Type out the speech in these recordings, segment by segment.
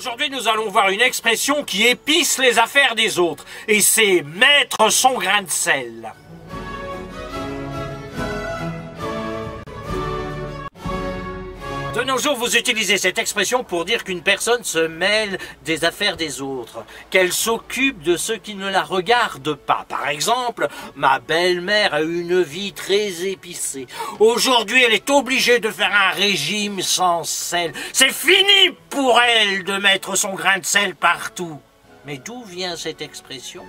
Aujourd'hui, nous allons voir une expression qui épice les affaires des autres, et c'est mettre son grain de sel. De nos jours, vous utilisez cette expression pour dire qu'une personne se mêle des affaires des autres, qu'elle s'occupe de ceux qui ne la regardent pas. Par exemple, ma belle-mère a eu une vie très épicée. Aujourd'hui, elle est obligée de faire un régime sans sel. C'est fini pour elle de mettre son grain de sel partout. Mais d'où vient cette expression ?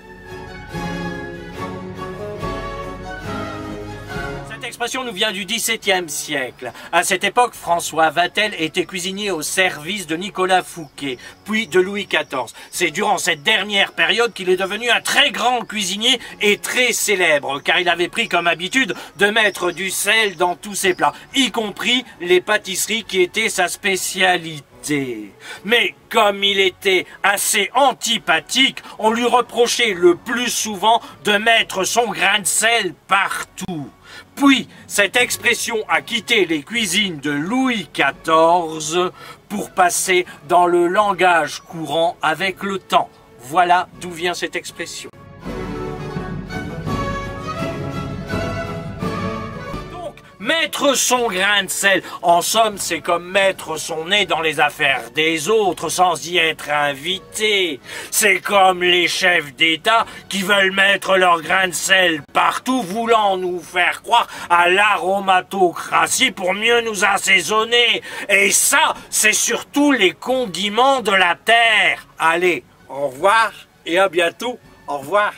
Cette expression nous vient du XVIIe siècle. À cette époque, François Vatel était cuisinier au service de Nicolas Fouquet, puis de Louis XIV. C'est durant cette dernière période qu'il est devenu un très grand cuisinier et très célèbre, car il avait pris comme habitude de mettre du sel dans tous ses plats, y compris les pâtisseries qui étaient sa spécialité. Mais comme il était assez antipathique, on lui reprochait le plus souvent de mettre son grain de sel partout. Puis, cette expression a quitté les cuisines de Louis XIV pour passer dans le langage courant avec le temps. Voilà d'où vient cette expression. Mettre son grain de sel, en somme, c'est comme mettre son nez dans les affaires des autres sans y être invité. C'est comme les chefs d'État qui veulent mettre leur grain de sel partout, voulant nous faire croire à l'aromatocratie pour mieux nous assaisonner. Et ça, c'est surtout les condiments de la terre. Allez, au revoir et à bientôt. Au revoir.